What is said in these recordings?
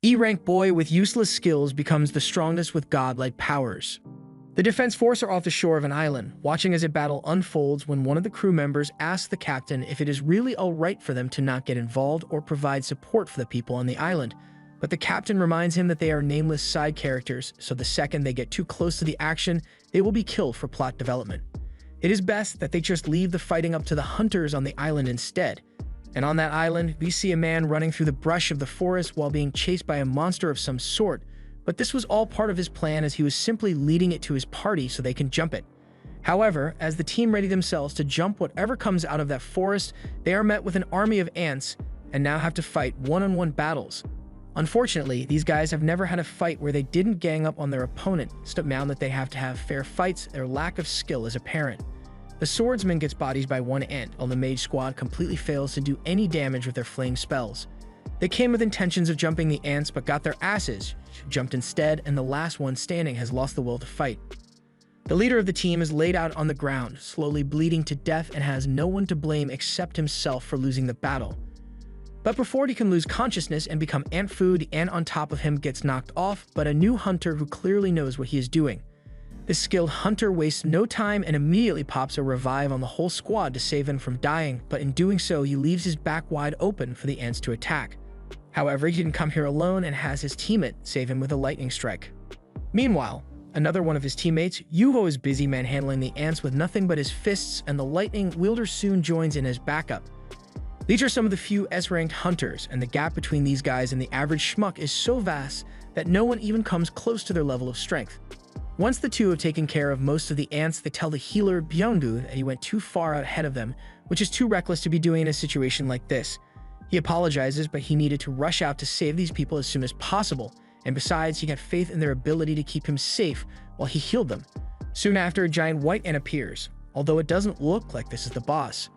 E-rank boy with useless skills becomes the strongest with godlike powers. The defense force are off the shore of an island, watching as a battle unfolds when one of the crew members asks the captain if it is really alright for them to not get involved or provide support for the people on the island. But the captain reminds him that they are nameless side characters, so the second they get too close to the action, they will be killed for plot development. It is best that they just leave the fighting up to the hunters on the island instead. And on that island, we see a man running through the brush of the forest while being chased by a monster of some sort, but this was all part of his plan as he was simply leading it to his party so they can jump it. However, as the team ready themselves to jump whatever comes out of that forest, they are met with an army of ants and now have to fight one-on-one battles. Unfortunately, these guys have never had a fight where they didn't gang up on their opponent, so now that they have to have fair fights, their lack of skill is apparent. The swordsman gets bodies by one ant, while the mage squad completely fails to do any damage with their flame spells. They came with intentions of jumping the ants but got their asses jumped instead, and the last one standing has lost the will to fight. The leader of the team is laid out on the ground, slowly bleeding to death, and has no one to blame except himself for losing the battle. But before he can lose consciousness and become ant food, the ant on top of him gets knocked off, but a new hunter who clearly knows what he is doing. This skilled hunter wastes no time and immediately pops a revive on the whole squad to save them from dying, but in doing so, he leaves his back wide open for the ants to attack. However, he didn't come here alone and has his teammate save him with a lightning strike. Meanwhile, another one of his teammates, Yuho, is busy manhandling the ants with nothing but his fists, and the lightning wielder soon joins in as backup. These are some of the few S-ranked hunters, and the gap between these guys and the average schmuck is so vast that no one even comes close to their level of strength. Once the two have taken care of most of the ants, they tell the healer Byungdu that he went too far ahead of them, which is too reckless to be doing in a situation like this. He apologizes, but he needed to rush out to save these people as soon as possible, and besides, he had faith in their ability to keep him safe while he healed them. Soon after, a giant white ant appears, although it doesn't look like this is the boss.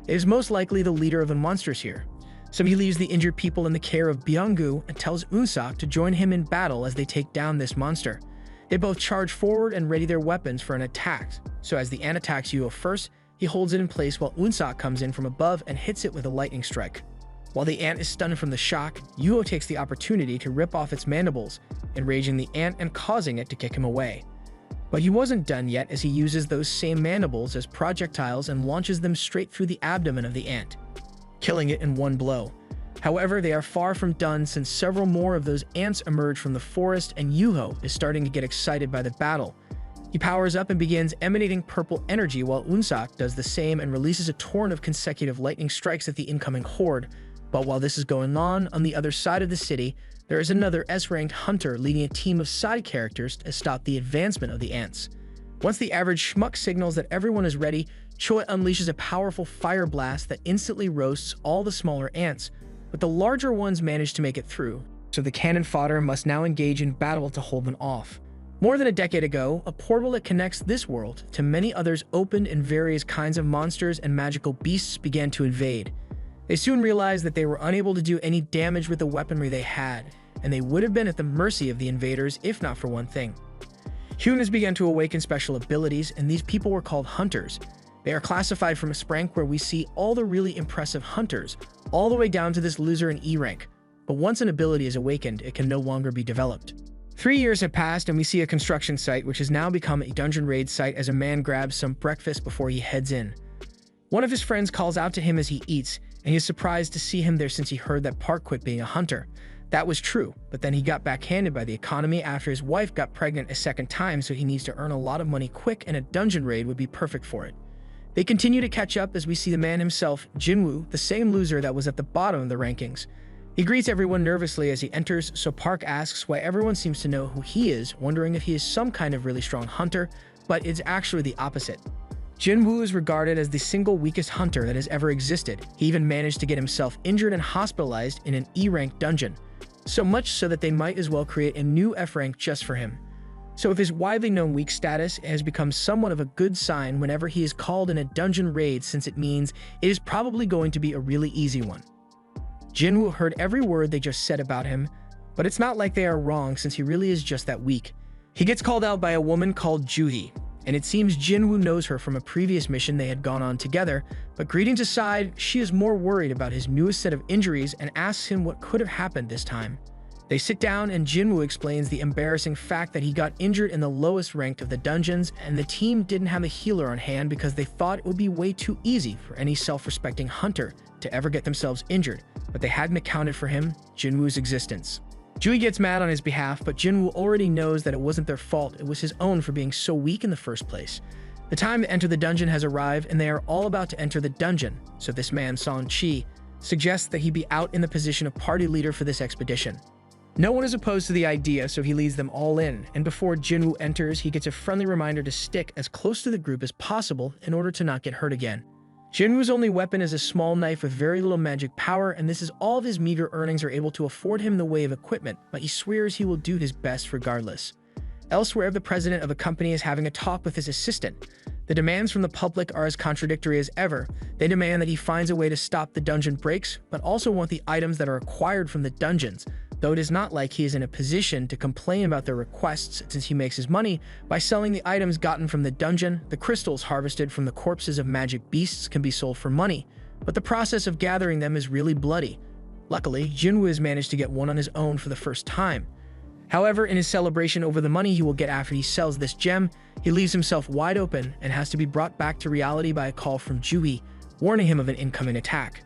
It is most likely the leader of the monsters here. So he leaves the injured people in the care of Byunggu and tells Unsak to join him in battle as they take down this monster. They both charge forward and ready their weapons for an attack. So as the ant attacks Yuho first, he holds it in place while Unsak comes in from above and hits it with a lightning strike. While the ant is stunned from the shock, Yuho takes the opportunity to rip off its mandibles, enraging the ant and causing it to kick him away. But he wasn't done yet, as he uses those same mandibles as projectiles and launches them straight through the abdomen of the ant, killing it in one blow. However, they are far from done, since several more of those ants emerge from the forest and Yuho is starting to get excited by the battle. He powers up and begins emanating purple energy, while Unsak does the same and releases a torrent of consecutive lightning strikes at the incoming horde. But while this is going on the other side of the city, there is another S-ranked hunter leading a team of side characters to stop the advancement of the ants. Once the average schmuck signals that everyone is ready, Choi unleashes a powerful fire blast that instantly roasts all the smaller ants, but the larger ones manage to make it through, so the cannon fodder must now engage in battle to hold them off. More than a decade ago, a portal that connects this world to many others opened, and various kinds of monsters and magical beasts began to invade. They soon realized that they were unable to do any damage with the weaponry they had, and they would have been at the mercy of the invaders if not for one thing. Humans began to awaken special abilities, and these people were called hunters. They are classified from a rank where we see all the really impressive hunters, all the way down to this loser in E rank. But once an ability is awakened, it can no longer be developed. 3 years have passed, and we see a construction site which has now become a dungeon raid site as a man grabs some breakfast before he heads in. One of his friends calls out to him as he eats, and he is surprised to see him there since he heard that Park quit being a hunter. That was true, but then he got backhanded by the economy after his wife got pregnant a second time, so he needs to earn a lot of money quick, and a dungeon raid would be perfect for it. They continue to catch up as we see the man himself, Jinwoo, the same loser that was at the bottom of the rankings. He greets everyone nervously as he enters, so Park asks why everyone seems to know who he is, wondering if he is some kind of really strong hunter, but it's actually the opposite. Jinwoo is regarded as the single weakest hunter that has ever existed. He even managed to get himself injured and hospitalized in an E-rank dungeon, so much so that they might as well create a new F-rank just for him. So if his widely known weak status has become somewhat of a good sign whenever he is called in a dungeon raid, since it means it is probably going to be a really easy one. Jinwoo heard every word they just said about him, but it's not like they are wrong, since he really is just that weak. He gets called out by a woman called Juhi, and it seems Jinwoo knows her from a previous mission they had gone on together, but greetings aside, she is more worried about his newest set of injuries and asks him what could have happened this time. They sit down and Jinwoo explains the embarrassing fact that he got injured in the lowest ranked of the dungeons and the team didn't have a healer on hand because they thought it would be way too easy for any self-respecting hunter to ever get themselves injured, but they hadn't accounted for him, Jinwoo's existence. Jui gets mad on his behalf, but Jinwoo already knows that it wasn't their fault, it was his own for being so weak in the first place. The time to enter the dungeon has arrived and they are all about to enter the dungeon, so this man, Song Chi, suggests that he be out in the position of party leader for this expedition. No one is opposed to the idea, so he leads them all in, and before Jinwoo enters, he gets a friendly reminder to stick as close to the group as possible in order to not get hurt again. Jinwoo's only weapon is a small knife with very little magic power, and this is all of his meager earnings are able to afford him in the way of equipment, but he swears he will do his best regardless. Elsewhere, the president of a company is having a talk with his assistant. The demands from the public are as contradictory as ever. They demand that he finds a way to stop the dungeon breaks, but also want the items that are acquired from the dungeons, though it is not like he is in a position to complain about their requests since he makes his money by selling the items gotten from the dungeon. The crystals harvested from the corpses of magic beasts can be sold for money, but the process of gathering them is really bloody. Luckily, Jinwoo has managed to get one on his own for the first time. However, in his celebration over the money he will get after he sells this gem, he leaves himself wide open and has to be brought back to reality by a call from Jui, warning him of an incoming attack.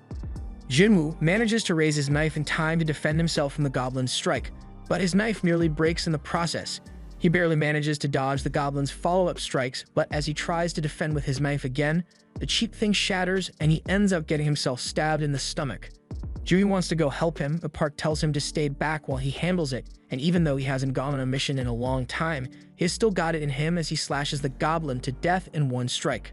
Jinwoo manages to raise his knife in time to defend himself from the goblin's strike, but his knife merely breaks in the process. He barely manages to dodge the goblin's follow-up strikes, but as he tries to defend with his knife again, the cheap thing shatters and he ends up getting himself stabbed in the stomach. Jui wants to go help him, but Park tells him to stay back while he handles it, and even though he hasn't gone on a mission in a long time, he has still got it in him as he slashes the goblin to death in one strike.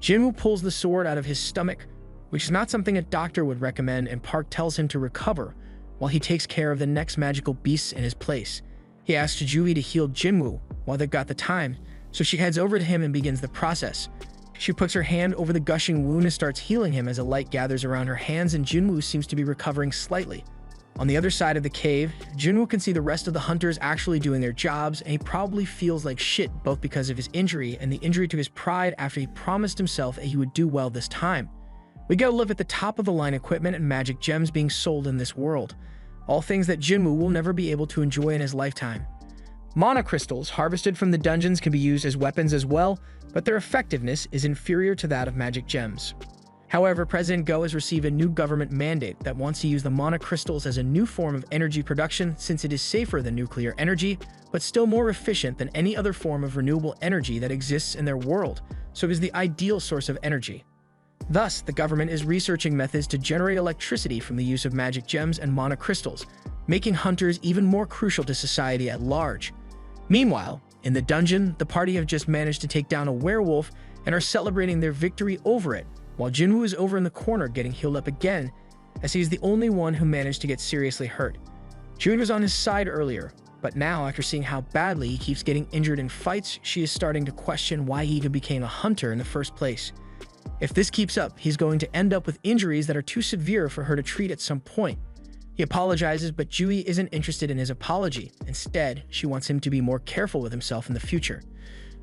Jinwoo pulls the sword out of his stomach, which is not something a doctor would recommend, and Park tells him to recover while he takes care of the next magical beasts in his place. He asks Jui to heal Jinwoo while they've got the time, so she heads over to him and begins the process. She puts her hand over the gushing wound and starts healing him as a light gathers around her hands and Jinwoo seems to be recovering slightly. On the other side of the cave, Jinwoo can see the rest of the hunters actually doing their jobs, and he probably feels like shit both because of his injury and the injury to his pride after he promised himself that he would do well this time. We get a look at the top-of-the-line equipment and magic gems being sold in this world, all things that Jinwoo will never be able to enjoy in his lifetime. Mana crystals harvested from the dungeons can be used as weapons as well, but their effectiveness is inferior to that of magic gems. However, President Go has received a new government mandate that wants to use the mana crystals as a new form of energy production since it is safer than nuclear energy, but still more efficient than any other form of renewable energy that exists in their world, so it is the ideal source of energy. Thus, the government is researching methods to generate electricity from the use of magic gems and mana crystals, making hunters even more crucial to society at large. Meanwhile, in the dungeon, the party have just managed to take down a werewolf and are celebrating their victory over it, while Jinwoo is over in the corner getting healed up again, as he is the only one who managed to get seriously hurt. June was on his side earlier, but now after seeing how badly he keeps getting injured in fights, she is starting to question why he even became a hunter in the first place. If this keeps up, he's going to end up with injuries that are too severe for her to treat at some point. He apologizes, but Jui isn't interested in his apology. Instead, she wants him to be more careful with himself in the future.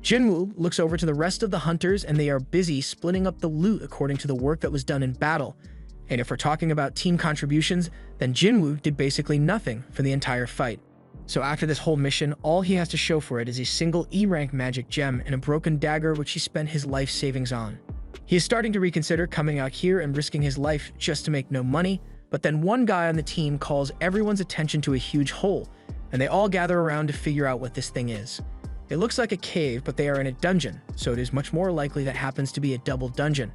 Jinwoo looks over to the rest of the hunters and they are busy splitting up the loot according to the work that was done in battle. And if we're talking about team contributions, then Jinwoo did basically nothing for the entire fight. So after this whole mission, all he has to show for it is a single E-rank magic gem and a broken dagger which he spent his life savings on. He is starting to reconsider coming out here and risking his life just to make no money, but then one guy on the team calls everyone's attention to a huge hole, and they all gather around to figure out what this thing is. It looks like a cave, but they are in a dungeon, so it is much more likely that happens to be a double dungeon.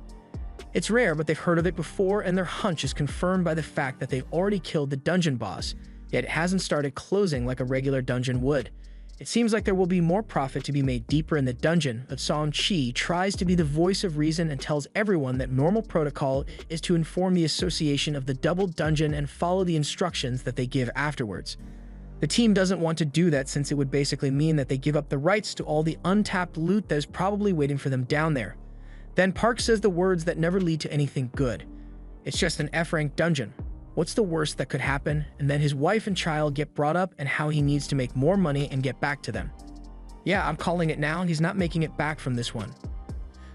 It's rare, but they've heard of it before, and their hunch is confirmed by the fact that they've already killed the dungeon boss, yet it hasn't started closing like a regular dungeon would. It seems like there will be more profit to be made deeper in the dungeon, but Song Chi tries to be the voice of reason and tells everyone that normal protocol is to inform the association of the double dungeon and follow the instructions that they give afterwards. The team doesn't want to do that since it would basically mean that they give up the rights to all the untapped loot that is probably waiting for them down there. Then Park says the words that never lead to anything good. It's just an F-rank dungeon. What's the worst that could happen? And then his wife and child get brought up and how he needs to make more money and get back to them. Yeah, I'm calling it now, he's not making it back from this one.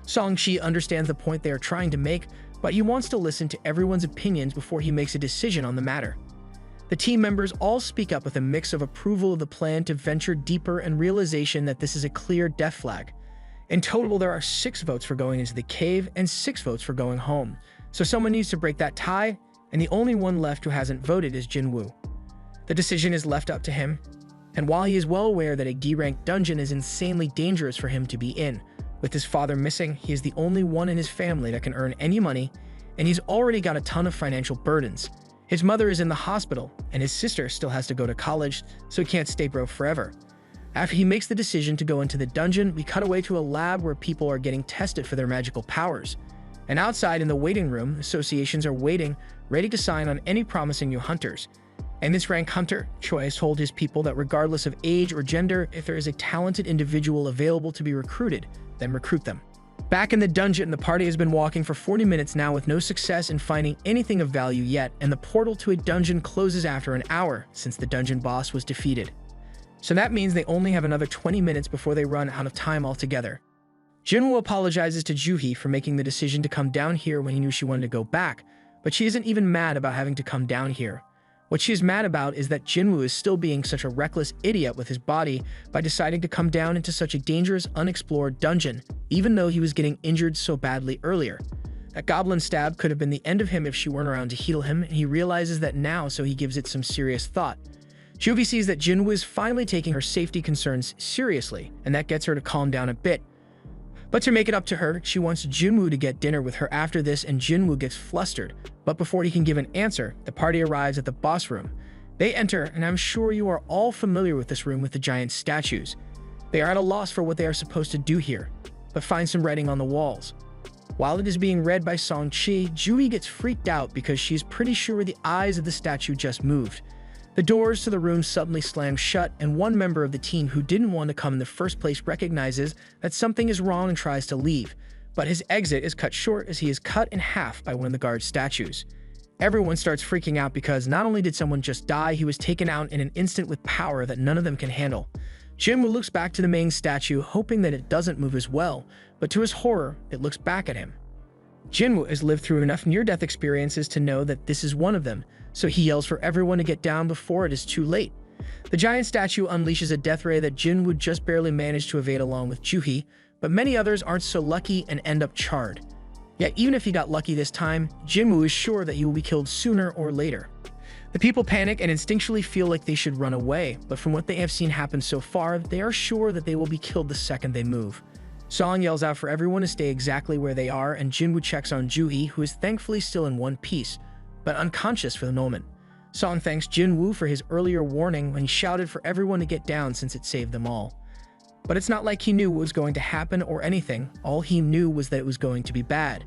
Song Chi understands the point they are trying to make, but he wants to listen to everyone's opinions before he makes a decision on the matter. The team members all speak up with a mix of approval of the plan to venture deeper and realization that this is a clear death flag. In total, there are 6 votes for going into the cave and 6 votes for going home. So someone needs to break that tie, and the only one left who hasn't voted is Jinwoo. The decision is left up to him, and while he is well aware that a D-rank dungeon is insanely dangerous for him to be in, with his father missing, he is the only one in his family that can earn any money, and he's already got a ton of financial burdens. His mother is in the hospital, and his sister still has to go to college, so he can't stay broke forever. After he makes the decision to go into the dungeon, we cut away to a lab where people are getting tested for their magical powers. And outside in the waiting room, associations are waiting, ready to sign on any promising new hunters. And this rank hunter, Choi, has told his people that regardless of age or gender, if there is a talented individual available to be recruited, then recruit them. Back in the dungeon, the party has been walking for 40 minutes now with no success in finding anything of value yet, and the portal to a dungeon closes after an hour since the dungeon boss was defeated. So that means they only have another 20 minutes before they run out of time altogether. Jinwoo apologizes to Juhee for making the decision to come down here when he knew she wanted to go back, but she isn't even mad about having to come down here. What she is mad about is that Jinwoo is still being such a reckless idiot with his body by deciding to come down into such a dangerous, unexplored dungeon, even though he was getting injured so badly earlier. That goblin stab could have been the end of him if she weren't around to heal him, and he realizes that now, so he gives it some serious thought. Juvi sees that Jinwoo is finally taking her safety concerns seriously, and that gets her to calm down a bit. But to make it up to her, she wants Jinwoo to get dinner with her after this, and Jinwoo gets flustered. But before he can give an answer, the party arrives at the boss room. They enter, and I'm sure you are all familiar with this room with the giant statues. They are at a loss for what they are supposed to do here, but find some writing on the walls. While it is being read by Song-chi, Juhi gets freaked out because she's pretty sure the eyes of the statue just moved. The doors to the room suddenly slam shut, and one member of the team who didn't want to come in the first place recognizes that something is wrong and tries to leave. But his exit is cut short as he is cut in half by one of the guard statues. Everyone starts freaking out because not only did someone just die, he was taken out in an instant with power that none of them can handle. Jinwoo looks back to the main statue, hoping that it doesn't move as well, but to his horror, it looks back at him. Jinwoo has lived through enough near-death experiences to know that this is one of them, so he yells for everyone to get down before it is too late. The giant statue unleashes a death ray that Jinwoo just barely managed to evade along with Juhi, but many others aren't so lucky and end up charred. Yet even if he got lucky this time, Jinwoo is sure that he will be killed sooner or later. The people panic and instinctually feel like they should run away, but from what they have seen happen so far, they are sure that they will be killed the second they move. Song yells out for everyone to stay exactly where they are, and Jinwoo checks on Juhi, who is thankfully still in one piece, but unconscious for the moment. Song thanks Jinwoo for his earlier warning when he shouted for everyone to get down since it saved them all. But it's not like he knew what was going to happen or anything. All he knew was that it was going to be bad.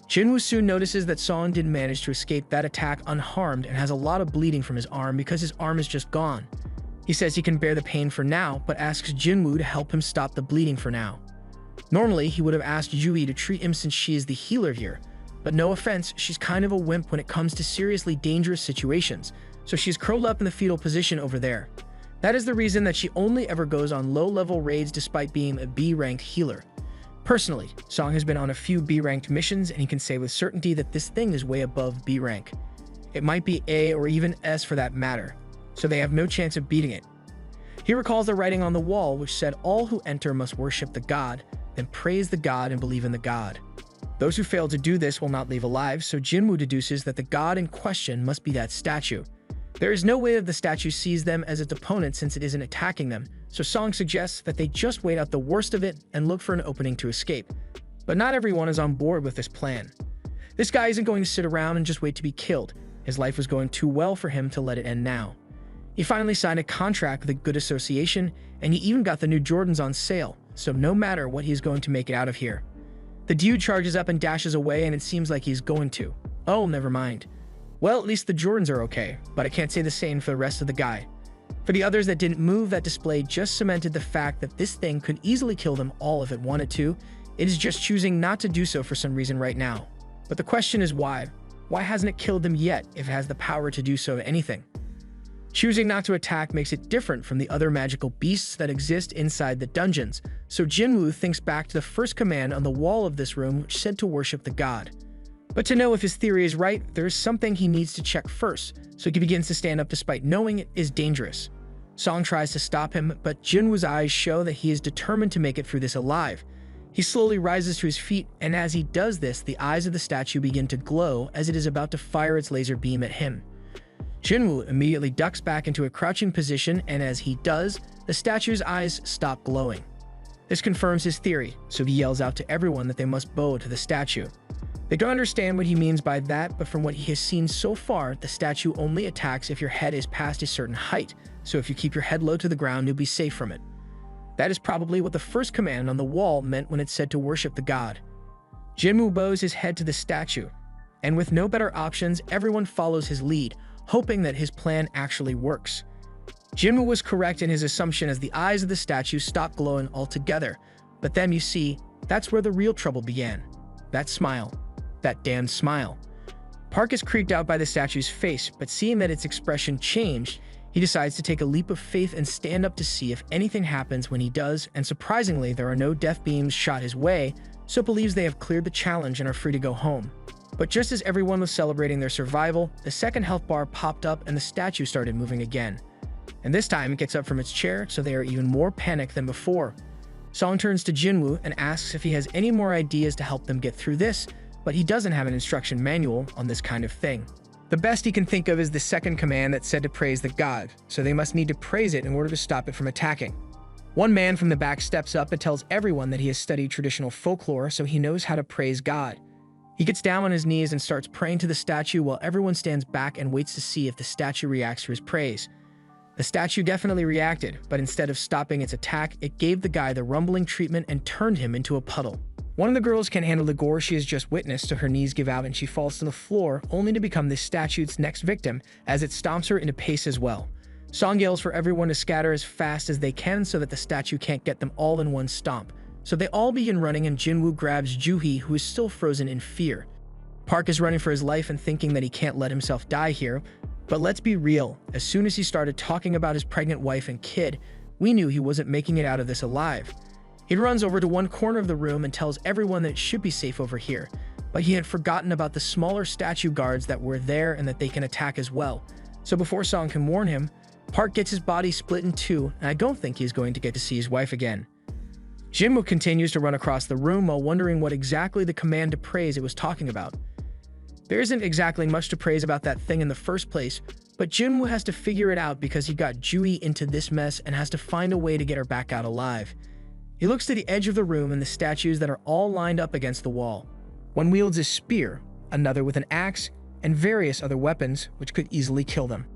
Jinwoo soon notices that Song didn't manage to escape that attack unharmed and has a lot of bleeding from his arm because his arm is just gone. He says he can bear the pain for now, but asks Jinwoo to help him stop the bleeding for now. Normally, he would have asked Juhi to treat him since she is the healer here, but no offense, she's kind of a wimp when it comes to seriously dangerous situations, so she's curled up in the fetal position over there. That is the reason that she only ever goes on low-level raids despite being a B-ranked healer. Personally, Song has been on a few B-ranked missions, and he can say with certainty that this thing is way above B rank. It might be A or even S for that matter, so they have no chance of beating it. He recalls the writing on the wall which said all who enter must worship the god, then praise the god and believe in the god. Those who fail to do this will not leave alive, so Jinwoo deduces that the god in question must be that statue. There is no way that the statue sees them as its opponent since it isn't attacking them, so Song suggests that they just wait out the worst of it and look for an opening to escape. But not everyone is on board with this plan. This guy isn't going to sit around and just wait to be killed. His life was going too well for him to let it end now. He finally signed a contract with a good association, and he even got the new Jordans on sale, so no matter what, he's going to make it out of here. The dude charges up and dashes away, and it seems like he's going to. Oh, never mind. Well, at least the Jordans are okay, but I can't say the same for the rest of the guy. For the others that didn't move, that display just cemented the fact that this thing could easily kill them all if it wanted to. It is just choosing not to do so for some reason right now. But the question is why? Why hasn't it killed them yet if it has the power to do so to anything? Choosing not to attack makes it different from the other magical beasts that exist inside the dungeons, so Jinwoo thinks back to the first command on the wall of this room which said to worship the god. But to know if his theory is right, there is something he needs to check first, so he begins to stand up despite knowing it is dangerous. Song tries to stop him, but Jinwoo's eyes show that he is determined to make it through this alive. He slowly rises to his feet, and as he does this, the eyes of the statue begin to glow as it is about to fire its laser beam at him. Jinwoo immediately ducks back into a crouching position, and as he does, the statue's eyes stop glowing. This confirms his theory, so he yells out to everyone that they must bow to the statue. They don't understand what he means by that, but from what he has seen so far, the statue only attacks if your head is past a certain height, so if you keep your head low to the ground, you'll be safe from it. That is probably what the first command on the wall meant when it said to worship the god. Jinwoo bows his head to the statue, and with no better options, everyone follows his lead, hoping that his plan actually works. Jinwoo was correct in his assumption as the eyes of the statue stopped glowing altogether, but then you see, that's where the real trouble began. That smile. That damned smile. Park is creeped out by the statue's face, but seeing that its expression changed, he decides to take a leap of faith and stand up to see if anything happens when he does, and surprisingly, there are no death beams shot his way, so believes they have cleared the challenge and are free to go home. But just as everyone was celebrating their survival, the second health bar popped up and the statue started moving again. And this time it gets up from its chair, so they are even more panicked than before. Song turns to Jinwoo and asks if he has any more ideas to help them get through this, but he doesn't have an instruction manual on this kind of thing. The best he can think of is the second command that said to praise the god, so they must need to praise it in order to stop it from attacking. One man from the back steps up and tells everyone that he has studied traditional folklore, so he knows how to praise God. He gets down on his knees and starts praying to the statue while everyone stands back and waits to see if the statue reacts to his praise. The statue definitely reacted, but instead of stopping its attack, it gave the guy the rumbling treatment and turned him into a puddle. One of the girls can't handle the gore she has just witnessed, so her knees give out and she falls to the floor, only to become the statue's next victim as it stomps her into pace as well. Song yells for everyone to scatter as fast as they can so that the statue can't get them all in one stomp. So they all begin running and Jinwoo grabs Juhee, who is still frozen in fear. Park is running for his life and thinking that he can't let himself die here, but let's be real, as soon as he started talking about his pregnant wife and kid, we knew he wasn't making it out of this alive. He runs over to one corner of the room and tells everyone that it should be safe over here, but he had forgotten about the smaller statue guards that were there and that they can attack as well. So before Song can warn him, Park gets his body split in two, and I don't think he's going to get to see his wife again. Jinwoo continues to run across the room while wondering what exactly the command to praise it was talking about. There isn't exactly much to praise about that thing in the first place, but Jinwoo has to figure it out because he got Juhee into this mess and has to find a way to get her back out alive. He looks to the edge of the room and the statues that are all lined up against the wall. One wields a spear, another with an axe, and various other weapons which could easily kill them.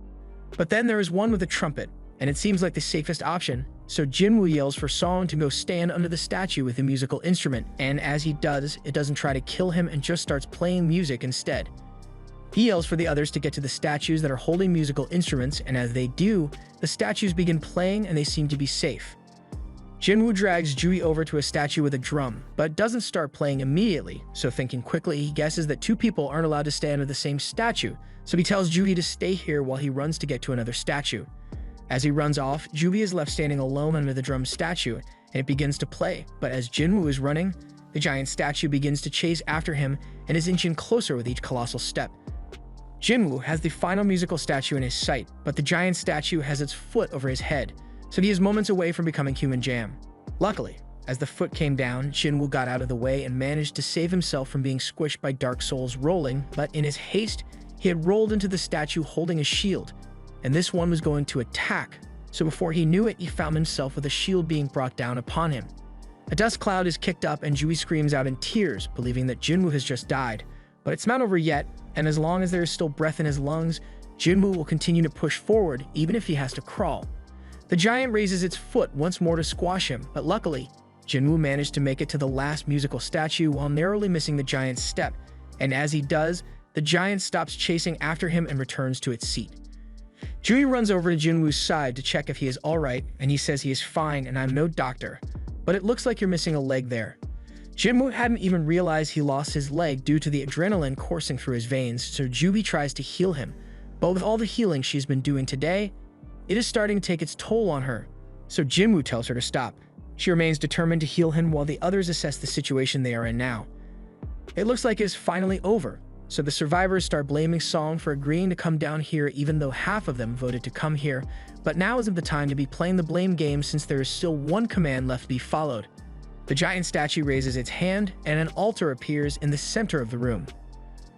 But then there is one with a trumpet, and it seems like the safest option, so Jinwoo yells for Song to go stand under the statue with a musical instrument, and as he does, it doesn't try to kill him and just starts playing music instead. He yells for the others to get to the statues that are holding musical instruments, and as they do, the statues begin playing and they seem to be safe. Jinwoo drags Juhee over to a statue with a drum, but doesn't start playing immediately, so thinking quickly, he guesses that two people aren't allowed to stay under the same statue, so he tells Juhee to stay here while he runs to get to another statue. As he runs off, Juhee is left standing alone under the drum statue, and it begins to play, but as Jinwoo is running, the giant statue begins to chase after him and is inching closer with each colossal step. Jinwoo has the final musical statue in his sight, but the giant statue has its foot over his head, so he is moments away from becoming human jam. Luckily, as the foot came down, Jinwoo got out of the way and managed to save himself from being squished by Dark Souls rolling, but in his haste, he had rolled into the statue holding a shield, and this one was going to attack, so before he knew it, he found himself with a shield being brought down upon him. A dust cloud is kicked up and Juhee screams out in tears, believing that Jinwoo has just died, but it's not over yet, and as long as there is still breath in his lungs, Jinwoo will continue to push forward even if he has to crawl. The giant raises its foot once more to squash him, but luckily, Jinwoo managed to make it to the last musical statue while narrowly missing the giant's step, and as he does, the giant stops chasing after him and returns to its seat. Juhee runs over to Jinwoo's side to check if he is alright, and he says he is fine and I'm no doctor, but it looks like you're missing a leg there. Jinwoo hadn't even realized he lost his leg due to the adrenaline coursing through his veins, so Juhee tries to heal him, but with all the healing she's been doing today, it is starting to take its toll on her, so Jinwoo tells her to stop. She remains determined to heal him while the others assess the situation they are in now. It looks like it is finally over, So the survivors start blaming Song for agreeing to come down here even though half of them voted to come here. But now isn't the time to be playing the blame game since there is still one command left to be followed. The giant statue raises its hand and an altar appears in the center of the room.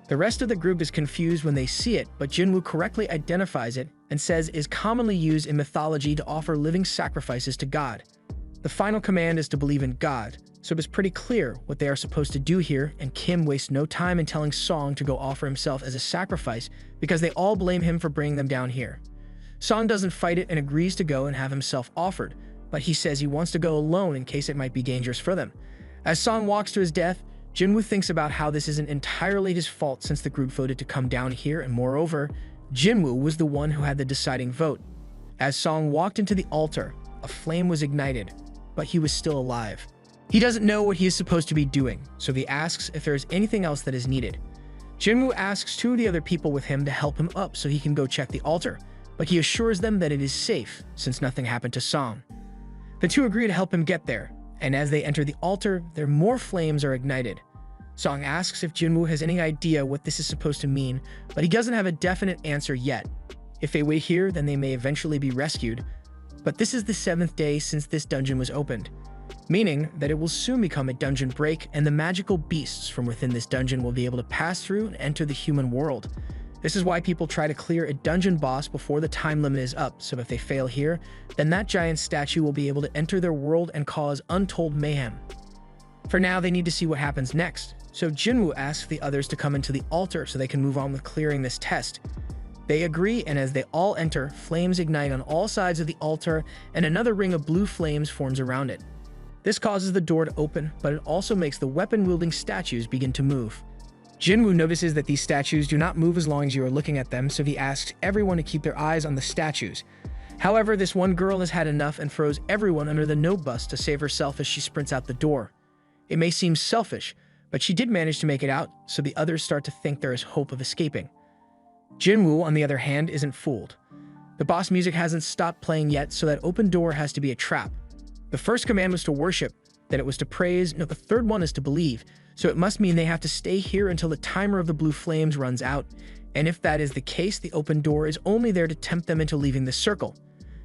The rest of the group is confused when they see it, but Jinwoo correctly identifies it and says it is commonly used in mythology to offer living sacrifices to God. The final command is to believe in God, so it is pretty clear what they are supposed to do here, and Kim wastes no time in telling Song to go offer himself as a sacrifice because they all blame him for bringing them down here. Song doesn't fight it and agrees to go and have himself offered, but he says he wants to go alone in case it might be dangerous for them. As Song walks to his death, Jinwoo thinks about how this isn't entirely his fault since the group voted to come down here, and moreover, Jinwoo was the one who had the deciding vote. As Song walked into the altar, a flame was ignited, but he was still alive. He doesn't know what he is supposed to be doing, so he asks if there is anything else that is needed. Jinwoo asks two of the other people with him to help him up so he can go check the altar, but he assures them that it is safe since nothing happened to Song. The two agree to help him get there, and as they enter the altar, more flames are ignited. Song asks if Jinwoo has any idea what this is supposed to mean, but he doesn't have a definite answer yet. If they wait here, then they may eventually be rescued. But this is the 7th day since this dungeon was opened, meaning that it will soon become a dungeon break and the magical beasts from within this dungeon will be able to pass through and enter the human world. This is why people try to clear a dungeon boss before the time limit is up, so if they fail here, then that giant statue will be able to enter their world and cause untold mayhem. For now, they need to see what happens next, so Jinwoo asks the others to come into the altar so they can move on with clearing this test. They agree, and as they all enter, flames ignite on all sides of the altar and another ring of blue flames forms around it. This causes the door to open, but it also makes the weapon-wielding statues begin to move. Jinwoo notices that these statues do not move as long as you are looking at them, so he asks everyone to keep their eyes on the statues. However, this one girl has had enough and throws everyone under the no bus to save herself as she sprints out the door. It may seem selfish, but she did manage to make it out, so the others start to think there is hope of escaping. Jinwoo, on the other hand, isn't fooled. The boss music hasn't stopped playing yet, so that open door has to be a trap. The first command was to worship, then it was to praise, no, the third one is to believe, so it must mean they have to stay here until the timer of the blue flames runs out, and if that is the case, the open door is only there to tempt them into leaving the circle.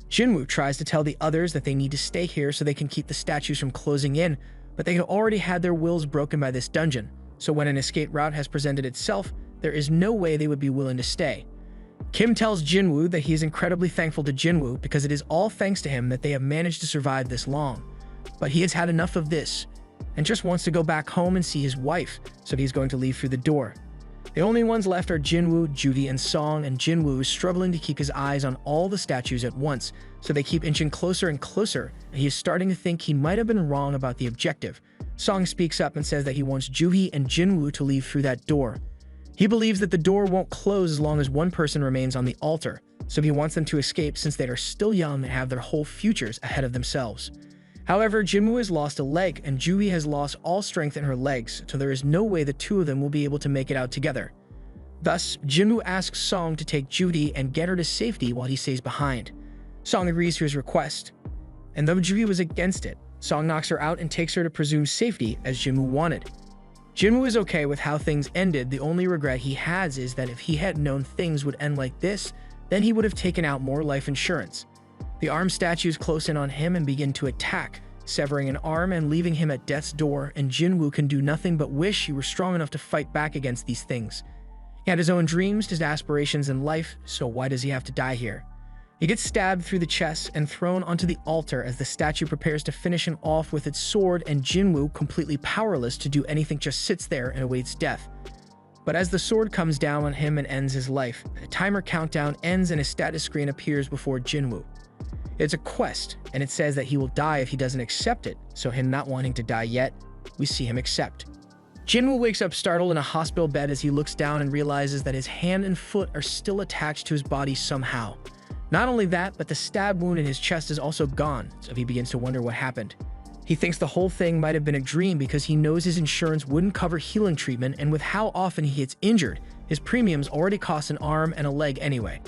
Jinwoo tries to tell the others that they need to stay here so they can keep the statues from closing in, but they had already had their wills broken by this dungeon, so when an escape route has presented itself, there is no way they would be willing to stay. Kim tells Jinwoo that he is incredibly thankful to Jinwoo because it is all thanks to him that they have managed to survive this long. But he has had enough of this, and just wants to go back home and see his wife, so he's going to leave through the door. The only ones left are Jinwoo, Judy, and Song, and Jinwoo is struggling to keep his eyes on all the statues at once, so they keep inching closer and closer, and he is starting to think he might have been wrong about the objective. Song speaks up and says that he wants Judy and Jinwoo to leave through that door. He believes that the door won't close as long as one person remains on the altar, so he wants them to escape since they are still young and have their whole futures ahead of themselves. However, Jinwoo has lost a leg and Judy has lost all strength in her legs, so there is no way the two of them will be able to make it out together. Thus, Jinwoo asks Song to take Judy and get her to safety while he stays behind. Song agrees to his request, and though Judy was against it, Song knocks her out and takes her to presumed safety as Jinwoo wanted. Jinwoo is okay with how things ended. The only regret he has is that if he had known things would end like this, then he would have taken out more life insurance. The armed statues close in on him and begin to attack, severing an arm and leaving him at death's door, and Jinwoo can do nothing but wish he were strong enough to fight back against these things. He had his own dreams, his aspirations in life, so why does he have to die here? He gets stabbed through the chest and thrown onto the altar as the statue prepares to finish him off with its sword, and Jinwoo, completely powerless to do anything, just sits there and awaits death. But as the sword comes down on him and ends his life, the timer countdown ends and a status screen appears before Jinwoo. It's a quest, and it says that he will die if he doesn't accept it, so him not wanting to die yet, we see him accept. Jinwoo wakes up startled in a hospital bed as he looks down and realizes that his hand and foot are still attached to his body somehow. Not only that, but the stab wound in his chest is also gone, so he begins to wonder what happened. He thinks the whole thing might have been a dream because he knows his insurance wouldn't cover healing treatment, and with how often he gets injured, his premiums already cost an arm and a leg anyway.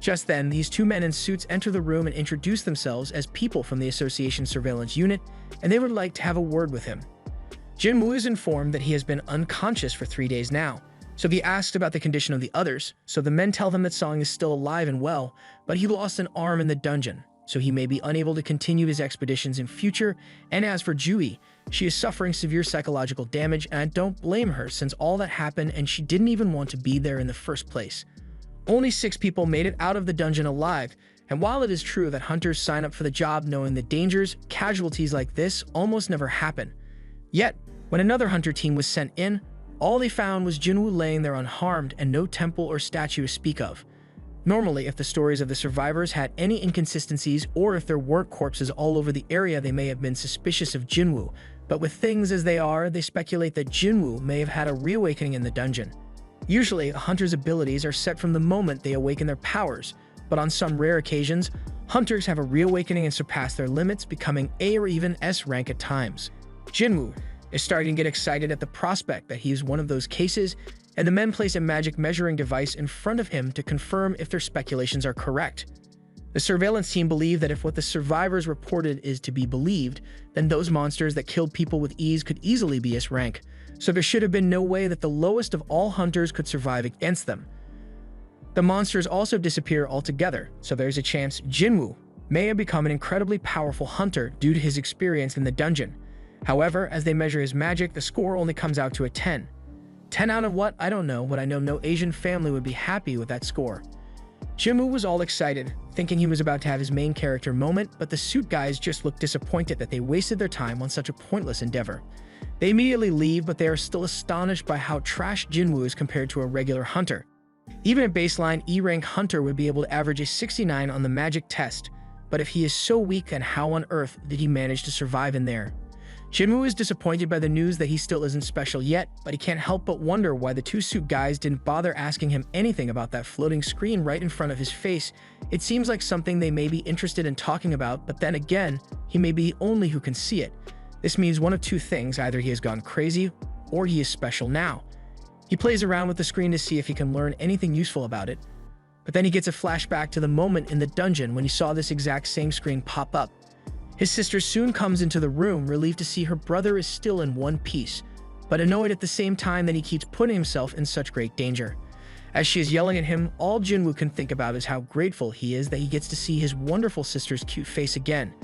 Just then, these two men in suits enter the room and introduce themselves as people from the Association Surveillance Unit, and they would like to have a word with him. Jinwoo is informed that he has been unconscious for 3 days now, So he asks about the condition of the others, so the men tell him that Song is still alive and well, but he lost an arm in the dungeon, so he may be unable to continue his expeditions in future. And as for Jui, she is suffering severe psychological damage, and I don't blame her since all that happened and she didn't even want to be there in the first place. Only 6 people made it out of the dungeon alive, and while it is true that hunters sign up for the job knowing the dangers, casualties like this almost never happen. Yet, when another hunter team was sent in, all they found was Jinwoo laying there unharmed and no temple or statue to speak of. Normally, if the stories of the survivors had any inconsistencies or if there weren't corpses all over the area, they may have been suspicious of Jinwoo, but with things as they are, they speculate that Jinwoo may have had a reawakening in the dungeon. Usually, a hunter's abilities are set from the moment they awaken their powers, but on some rare occasions, hunters have a reawakening and surpass their limits, becoming A or even S rank at times. Jinwoo is starting to get excited at the prospect that he is one of those cases, and the men place a magic measuring device in front of him to confirm if their speculations are correct. The surveillance team believe that if what the survivors reported is to be believed, then those monsters that killed people with ease could easily be S rank, so there should have been no way that the lowest of all hunters could survive against them. The monsters also disappear altogether, so there's a chance Jinwoo may have become an incredibly powerful hunter due to his experience in the dungeon. However, as they measure his magic, the score only comes out to a 10. 10 out of what? I don't know, but I know no Asian family would be happy with that score. Jinwoo was all excited, thinking he was about to have his main character moment, but the suit guys just looked disappointed that they wasted their time on such a pointless endeavor. They immediately leave, but they are still astonished by how trash Jinwoo is compared to a regular hunter. Even a baseline E-rank hunter would be able to average a 69 on the magic test, but if he is so weak, then how on earth did he manage to survive in there? Jinwoo is disappointed by the news that he still isn't special yet, but he can't help but wonder why the 2 suit guys didn't bother asking him anything about that floating screen right in front of his face. It seems like something they may be interested in talking about, but then again, he may be the only who can see it. This means one of 2 things: either he has gone crazy, or he is special now. He plays around with the screen to see if he can learn anything useful about it, but then he gets a flashback to the moment in the dungeon when he saw this exact same screen pop up. His sister soon comes into the room, relieved to see her brother is still in one piece, but annoyed at the same time that he keeps putting himself in such great danger. As she is yelling at him, all Jinwoo can think about is how grateful he is that he gets to see his wonderful sister's cute face again.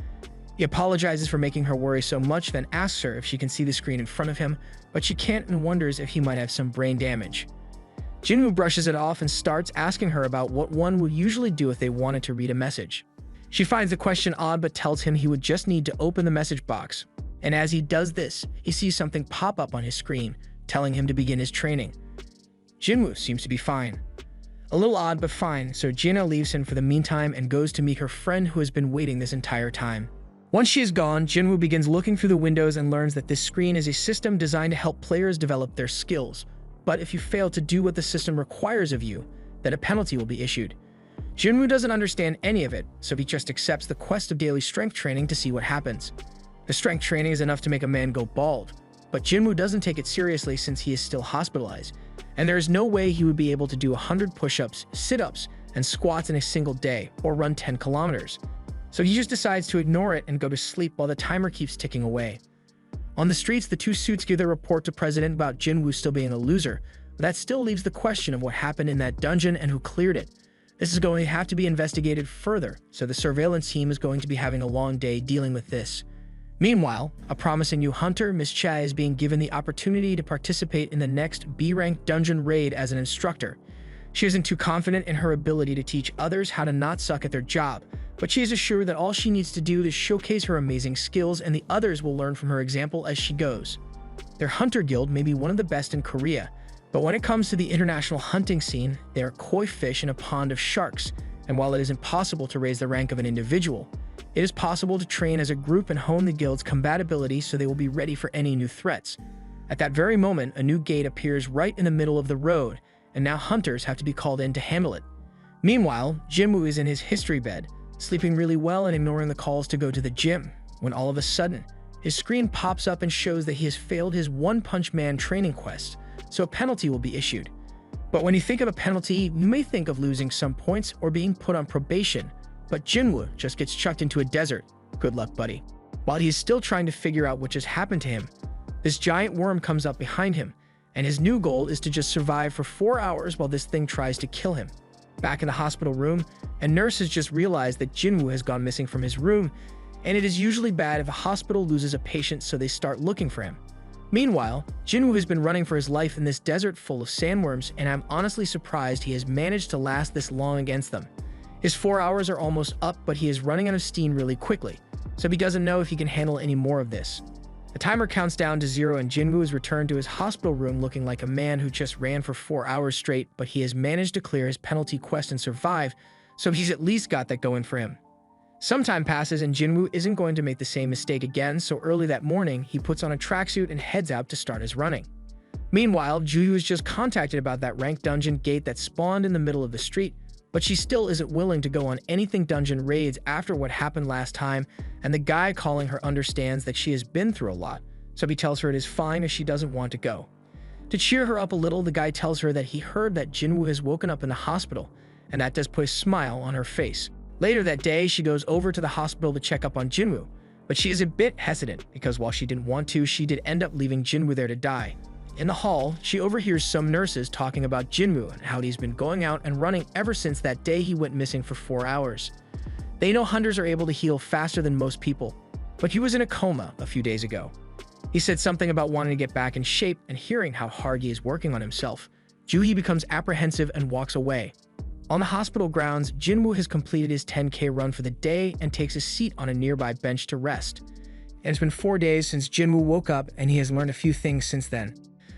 He apologizes for making her worry so much, then asks her if she can see the screen in front of him, but she can't and wonders if he might have some brain damage. Jinwoo brushes it off and starts asking her about what one would usually do if they wanted to read a message. She finds the question odd but tells him he would just need to open the message box, and as he does this, he sees something pop up on his screen, telling him to begin his training. Jinwoo seems to be fine. A little odd but fine, so Jina leaves him for the meantime and goes to meet her friend who has been waiting this entire time. Once she is gone, Jinwoo begins looking through the windows and learns that this screen is a system designed to help players develop their skills, but if you fail to do what the system requires of you, then a penalty will be issued. Jinwoo doesn't understand any of it, so he just accepts the quest of daily strength training to see what happens. The strength training is enough to make a man go bald, but Jinwoo doesn't take it seriously since he is still hospitalized, and there is no way he would be able to do 100 push-ups, sit-ups, and squats in a single day, or run 10 kilometers. So he just decides to ignore it and go to sleep while the timer keeps ticking away. On the streets, the 2 suits give their report to President about Jinwoo still being a loser, but that still leaves the question of what happened in that dungeon and who cleared it. This is going to have to be investigated further, so the surveillance team is going to be having a long day dealing with this. Meanwhile, a promising new hunter, Miss Chai, is being given the opportunity to participate in the next B-rank dungeon raid as an instructor. She isn't too confident in her ability to teach others how to not suck at their job, but she is assured that all she needs to do is showcase her amazing skills and the others will learn from her example as she goes. Their hunter guild may be one of the best in Korea, but when it comes to the international hunting scene, they are koi fish in a pond of sharks, and while it is impossible to raise the rank of an individual, it is possible to train as a group and hone the guild's compatibility so they will be ready for any new threats. At that very moment, a new gate appears right in the middle of the road, and now hunters have to be called in to handle it. Meanwhile, Jinwoo is in his history bed, sleeping really well and ignoring the calls to go to the gym, when all of a sudden, his screen pops up and shows that he has failed his One Punch Man training quest, so a penalty will be issued. But when you think of a penalty, you may think of losing some points or being put on probation, but Jinwoo just gets chucked into a desert. Good luck, buddy. While he is still trying to figure out what just happened to him, this giant worm comes up behind him, and his new goal is to just survive for 4 hours while this thing tries to kill him. Back in the hospital room, a nurse has just realized that Jinwoo has gone missing from his room, and it is usually bad if a hospital loses a patient, so they start looking for him. Meanwhile, Jinwoo has been running for his life in this desert full of sandworms, and I'm honestly surprised he has managed to last this long against them. His 4 hours are almost up, but he is running out of steam really quickly, so he doesn't know if he can handle any more of this. The timer counts down to 0 and Jinwoo is returned to his hospital room looking like a man who just ran for 4 hours straight, but he has managed to clear his penalty quest and survive, so he's at least got that going for him. Some time passes and Jinwoo isn't going to make the same mistake again, so early that morning, he puts on a tracksuit and heads out to start his running. Meanwhile, Juyu is just contacted about that ranked dungeon gate that spawned in the middle of the street, but she still isn't willing to go on anything dungeon raids after what happened last time, and the guy calling her understands that she has been through a lot, so he tells her it is fine if she doesn't want to go. To cheer her up a little, the guy tells her that he heard that Jinwoo has woken up in the hospital, and that does put a smile on her face. Later that day, she goes over to the hospital to check up on Jinwoo, but she is a bit hesitant because while she didn't want to, she did end up leaving Jinwoo there to die. In the hall, she overhears some nurses talking about Jinwoo and how he's been going out and running ever since that day he went missing for 4 hours. They know hunters are able to heal faster than most people, but he was in a coma a few days ago. He said something about wanting to get back in shape, and hearing how hard he is working on himself, Juhi becomes apprehensive and walks away. On the hospital grounds, Jinwoo has completed his 10K run for the day and takes a seat on a nearby bench to rest. And it's been 4 days since Jinwoo woke up, and he has learned a few things since then.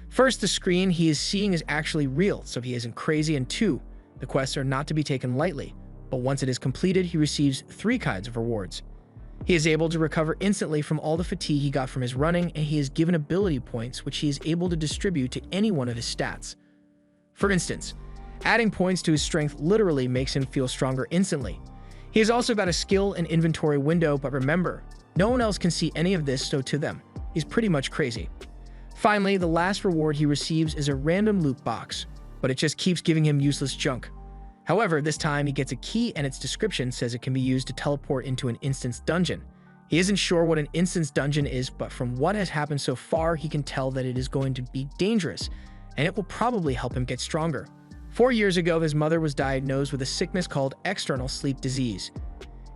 First, the screen he is seeing is actually real, so he isn't crazy, and 2, the quests are not to be taken lightly, but once it is completed, he receives 3 kinds of rewards. He is able to recover instantly from all the fatigue he got from his running, and he is given ability points which he is able to distribute to any one of his stats. For instance, adding points to his strength literally makes him feel stronger instantly. He has also got a skill and inventory window, but remember, no one else can see any of this, so to them, he's pretty much crazy. Finally, the last reward he receives is a random loot box, but it just keeps giving him useless junk. However, this time he gets a key and its description says it can be used to teleport into an instance dungeon. He isn't sure what an instance dungeon is, but from what has happened so far, he can tell that it is going to be dangerous, and it will probably help him get stronger. 4 years ago, his mother was diagnosed with a sickness called external sleep disease.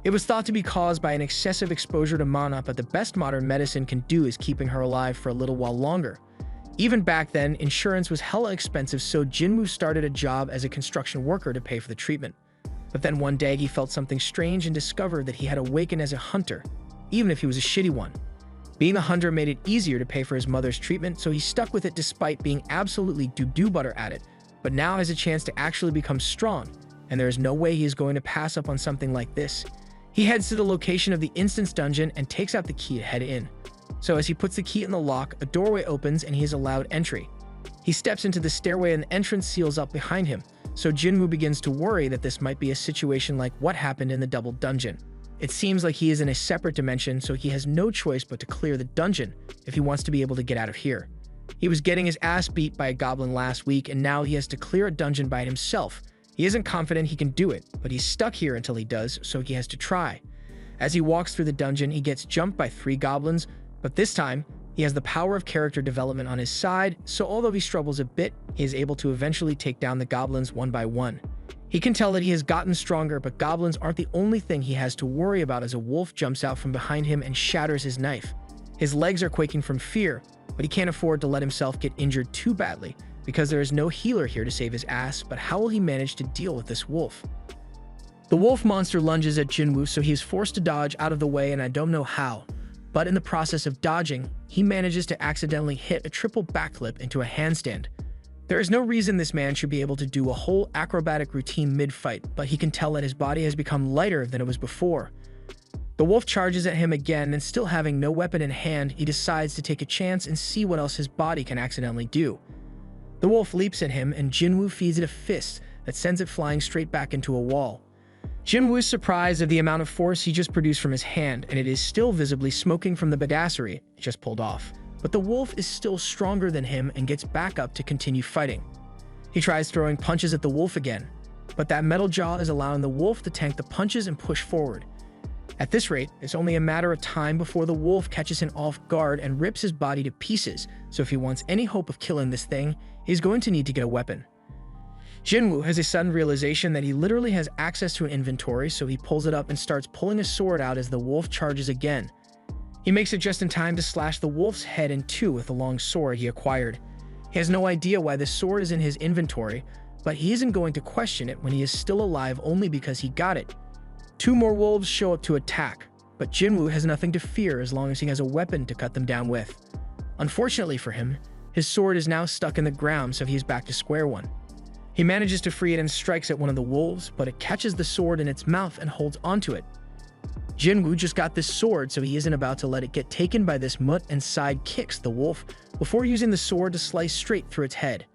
It was thought to be caused by an excessive exposure to mana, but the best modern medicine can do is keeping her alive for a little while longer. Even back then, insurance was hella expensive, so Jinwoo started a job as a construction worker to pay for the treatment. But then one day he felt something strange and discovered that he had awakened as a hunter, even if he was a shitty one. Being a hunter made it easier to pay for his mother's treatment, so he stuck with it despite being absolutely doo-doo butter at it, but now has a chance to actually become strong, and there is no way he is going to pass up on something like this. He heads to the location of the instance dungeon and takes out the key to head in. So as he puts the key in the lock, a doorway opens and he is allowed entry. He steps into the stairway and the entrance seals up behind him, so Jinwoo begins to worry that this might be a situation like what happened in the double dungeon. It seems like he is in a separate dimension, so he has no choice but to clear the dungeon if he wants to be able to get out of here. He was getting his ass beat by a goblin last week, and now he has to clear a dungeon by himself. He isn't confident he can do it, but he's stuck here until he does, so he has to try. As he walks through the dungeon, he gets jumped by 3 goblins, but this time, he has the power of character development on his side, so although he struggles a bit, he is able to eventually take down the goblins one by one. He can tell that he has gotten stronger, but goblins aren't the only thing he has to worry about as a wolf jumps out from behind him and shatters his knife. His legs are quaking from fear, but he can't afford to let himself get injured too badly, because there is no healer here to save his ass, but how will he manage to deal with this wolf? The wolf monster lunges at Jinwoo, so he is forced to dodge out of the way, and I don't know how. But in the process of dodging, he manages to accidentally hit a triple backflip into a handstand. There is no reason this man should be able to do a whole acrobatic routine mid-fight, but he can tell that his body has become lighter than it was before. The wolf charges at him again, and still having no weapon in hand, he decides to take a chance and see what else his body can accidentally do. The wolf leaps at him, and Jinwoo feeds it a fist that sends it flying straight back into a wall. Jinwoo is surprised at the amount of force he just produced from his hand, and it is still visibly smoking from the badassery it just pulled off. But the wolf is still stronger than him and gets back up to continue fighting. He tries throwing punches at the wolf again, but that metal jaw is allowing the wolf to tank the punches and push forward. At this rate, it's only a matter of time before the wolf catches him off guard and rips his body to pieces, so if he wants any hope of killing this thing, he's going to need to get a weapon. Jinwoo has a sudden realization that he literally has access to an inventory, so he pulls it up and starts pulling his sword out as the wolf charges again. He makes it just in time to slash the wolf's head in two with the long sword he acquired. He has no idea why this sword is in his inventory, but he isn't going to question it when he is still alive only because he got it. Two more wolves show up to attack, but Jinwoo has nothing to fear as long as he has a weapon to cut them down with. Unfortunately for him, his sword is now stuck in the ground, so he is back to square one. He manages to free it and strikes at one of the wolves, but it catches the sword in its mouth and holds onto it. Jinwoo just got this sword, so he isn't about to let it get taken by this mutt and side kicks the wolf before using the sword to slice straight through its head.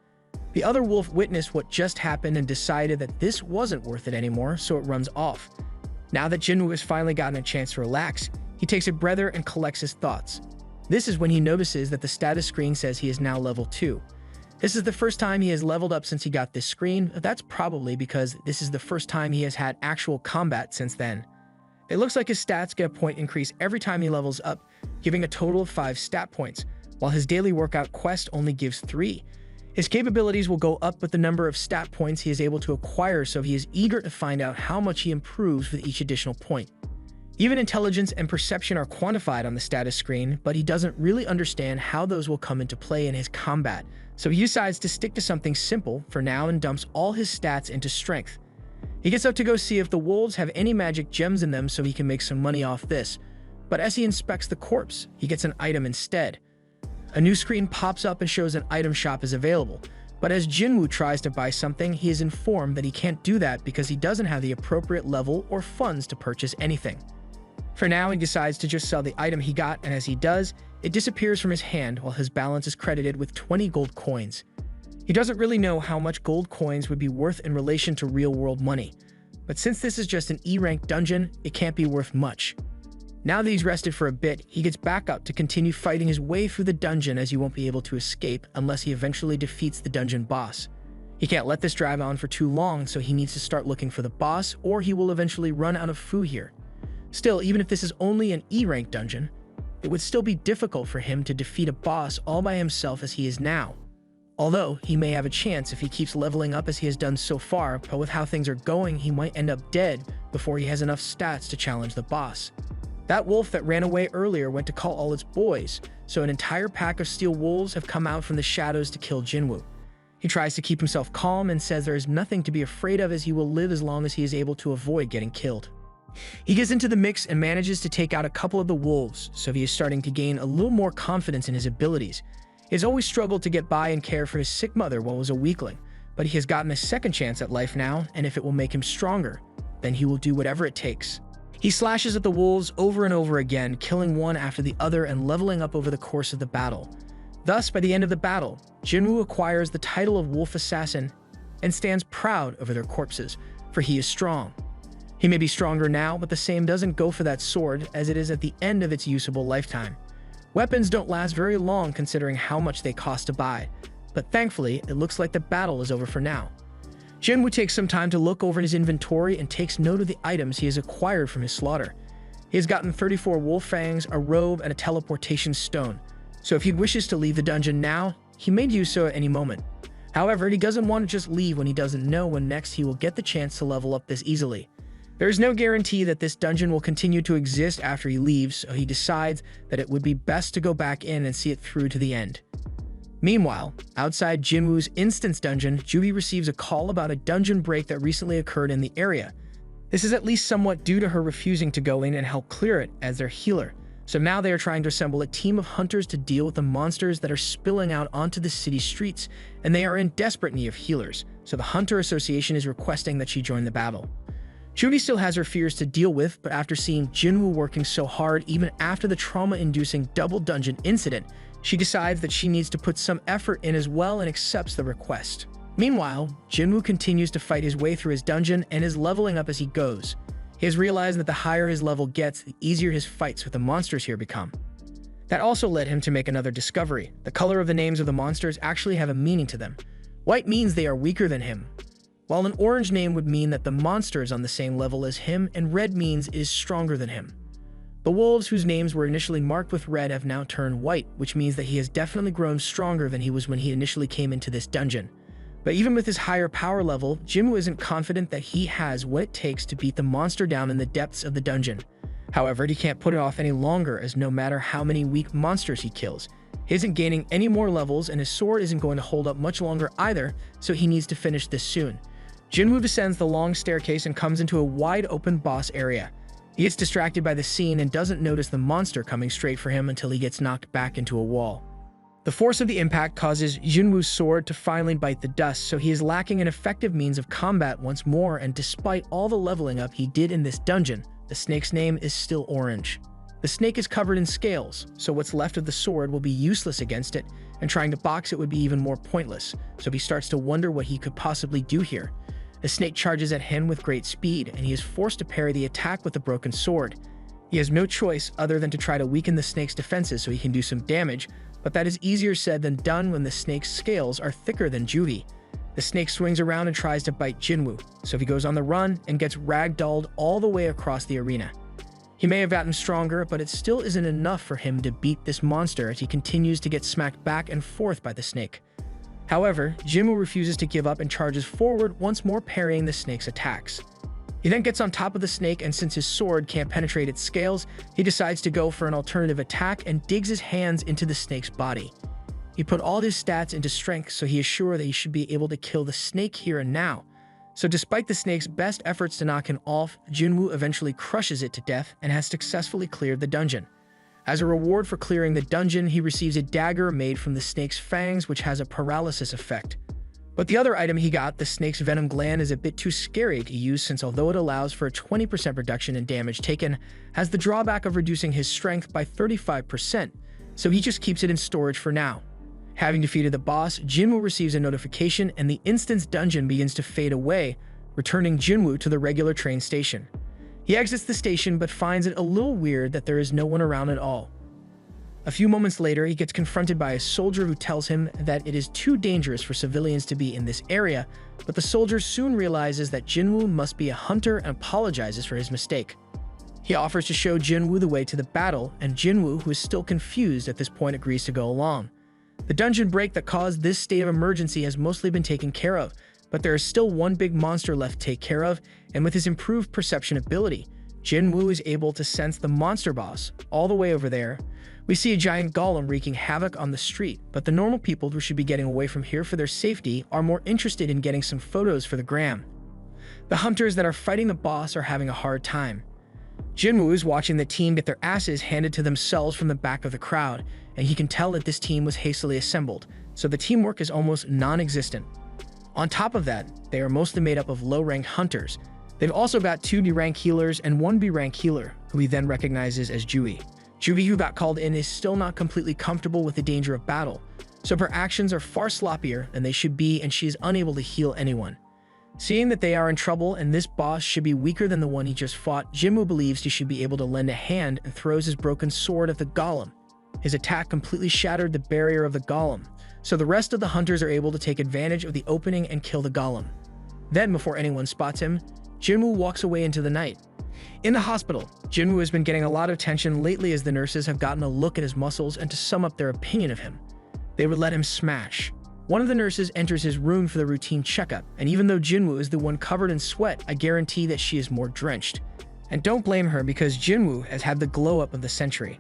The other wolf witnessed what just happened and decided that this wasn't worth it anymore, so it runs off. Now that Jinwoo has finally gotten a chance to relax, he takes a breather and collects his thoughts. This is when he notices that the status screen says he is now level 2. This is the first time he has leveled up since he got this screen. That's probably because this is the first time he has had actual combat since then. It looks like his stats get a point increase every time he levels up, giving a total of 5 stat points, while his daily workout quest only gives 3. His capabilities will go up with the number of stat points he is able to acquire, so he is eager to find out how much he improves with each additional point. Even intelligence and perception are quantified on the status screen, but he doesn't really understand how those will come into play in his combat, so he decides to stick to something simple for now and dumps all his stats into strength. He gets up to go see if the wolves have any magic gems in them so he can make some money off this, but as he inspects the corpse, he gets an item instead. A new screen pops up and shows an item shop is available, but as Jinwoo tries to buy something, he is informed that he can't do that because he doesn't have the appropriate level or funds to purchase anything. For now, he decides to just sell the item he got, and as he does, it disappears from his hand while his balance is credited with 20 gold coins. He doesn't really know how much gold coins would be worth in relation to real-world money, but since this is just an E-rank dungeon, it can't be worth much. Now that he's rested for a bit, he gets back up to continue fighting his way through the dungeon as he won't be able to escape unless he eventually defeats the dungeon boss. He can't let this drag on for too long, so he needs to start looking for the boss or he will eventually run out of food here. Still, even if this is only an E-rank dungeon, it would still be difficult for him to defeat a boss all by himself as he is now. Although, he may have a chance if he keeps leveling up as he has done so far, but with how things are going, he might end up dead before he has enough stats to challenge the boss. That wolf that ran away earlier went to call all its boys, so an entire pack of steel wolves have come out from the shadows to kill Jinwoo. He tries to keep himself calm and says there is nothing to be afraid of as he will live as long as he is able to avoid getting killed. He gets into the mix and manages to take out a couple of the wolves, so he is starting to gain a little more confidence in his abilities. He has always struggled to get by and care for his sick mother while he was a weakling, but he has gotten a second chance at life now, and if it will make him stronger, then he will do whatever it takes. He slashes at the wolves over and over again, killing one after the other and leveling up over the course of the battle. Thus, by the end of the battle, Jinwoo acquires the title of Wolf Assassin and stands proud over their corpses, for he is strong. He may be stronger now, but the same doesn't go for that sword as it is at the end of its usable lifetime. Weapons don't last very long considering how much they cost to buy, but thankfully, it looks like the battle is over for now. Jinwoo takes some time to look over his inventory and takes note of the items he has acquired from his slaughter. He has gotten 34 wolf fangs, a robe, and a teleportation stone, so if he wishes to leave the dungeon now, he may do so at any moment. However, he doesn't want to just leave when he doesn't know when next he will get the chance to level up this easily. There is no guarantee that this dungeon will continue to exist after he leaves, so he decides that it would be best to go back in and see it through to the end. Meanwhile, outside Jinwoo's instance dungeon, Jubi receives a call about a dungeon break that recently occurred in the area. This is at least somewhat due to her refusing to go in and help clear it as their healer, so now they are trying to assemble a team of hunters to deal with the monsters that are spilling out onto the city streets, and they are in desperate need of healers, so the Hunter Association is requesting that she join the battle. Judy still has her fears to deal with, but after seeing Jinwoo working so hard even after the trauma-inducing double dungeon incident, she decides that she needs to put some effort in as well and accepts the request. Meanwhile, Jinwoo continues to fight his way through his dungeon and is leveling up as he goes. He has realized that the higher his level gets, the easier his fights with the monsters here become. That also led him to make another discovery. The color of the names of the monsters actually have a meaning to them. White means they are weaker than him. while an orange name would mean that the monster is on the same level as him, and red means it is stronger than him. The wolves, whose names were initially marked with red, have now turned white, which means that he has definitely grown stronger than he was when he initially came into this dungeon. But even with his higher power level, Jinwoo isn't confident that he has what it takes to beat the monster down in the depths of the dungeon. However, he can't put it off any longer, as no matter how many weak monsters he kills, he isn't gaining any more levels and his sword isn't going to hold up much longer either, so he needs to finish this soon. Jinwoo descends the long staircase and comes into a wide open boss area. He gets distracted by the scene and doesn't notice the monster coming straight for him until he gets knocked back into a wall. The force of the impact causes Jinwoo's sword to finally bite the dust, so he is lacking an effective means of combat once more, and despite all the leveling up he did in this dungeon, the snake's name is still orange. The snake is covered in scales, so what's left of the sword will be useless against it, and trying to box it would be even more pointless, so he starts to wonder what he could possibly do here. The snake charges at him with great speed, and he is forced to parry the attack with the broken sword. He has no choice other than to try to weaken the snake's defenses so he can do some damage, but that is easier said than done when the snake's scales are thicker than Juvi. The snake swings around and tries to bite Jinwoo, so he goes on the run and gets ragdolled all the way across the arena. He may have gotten stronger, but it still isn't enough for him to beat this monster as he continues to get smacked back and forth by the snake. However, Jinwoo refuses to give up and charges forward, once more parrying the snake's attacks. He then gets on top of the snake, and since his sword can't penetrate its scales, he decides to go for an alternative attack and digs his hands into the snake's body. He put all his stats into strength, so he is sure that he should be able to kill the snake here and now. So despite the snake's best efforts to knock him off, Jinwoo eventually crushes it to death and has successfully cleared the dungeon. As a reward for clearing the dungeon, he receives a dagger made from the snake's fangs, which has a paralysis effect. But the other item he got, the snake's venom gland, is a bit too scary to use, since although it allows for a 20% reduction in damage taken, has the drawback of reducing his strength by 35%, so he just keeps it in storage for now. Having defeated the boss, Jinwoo receives a notification and the instant's dungeon begins to fade away, returning Jinwoo to the regular train station. He exits the station but finds it a little weird that there is no one around at all. A few moments later, he gets confronted by a soldier who tells him that it is too dangerous for civilians to be in this area, but the soldier soon realizes that Jinwoo must be a hunter and apologizes for his mistake. He offers to show Jinwoo the way to the battle, and Jinwoo, who is still confused at this point, agrees to go along. The dungeon break that caused this state of emergency has mostly been taken care of, but there is still one big monster left to take care of, and with his improved perception ability, Jinwoo is able to sense the monster boss all the way over there. We see a giant golem wreaking havoc on the street, but the normal people who should be getting away from here for their safety are more interested in getting some photos for the gram. The hunters that are fighting the boss are having a hard time. Jinwoo is watching the team get their asses handed to themselves from the back of the crowd, and he can tell that this team was hastily assembled, so the teamwork is almost non-existent. On top of that, they are mostly made up of low-rank hunters. They've also got 2 D-rank healers and 1 B-rank healer, who he then recognizes as Juvi. Juvi, who got called in, is still not completely comfortable with the danger of battle, so her actions are far sloppier than they should be, and she is unable to heal anyone. Seeing that they are in trouble and this boss should be weaker than the one he just fought, Jinwoo believes he should be able to lend a hand and throws his broken sword at the golem. His attack completely shattered the barrier of the golem, so the rest of the hunters are able to take advantage of the opening and kill the golem. Then, before anyone spots him, Jinwoo walks away into the night. In the hospital, Jinwoo has been getting a lot of attention lately as the nurses have gotten a look at his muscles and to sum up their opinion of him. They would let him smash. One of the nurses enters his room for the routine checkup, and even though Jinwoo is the one covered in sweat, I guarantee that she is more drenched. And don't blame her, because Jinwoo has had the glow-up of the century.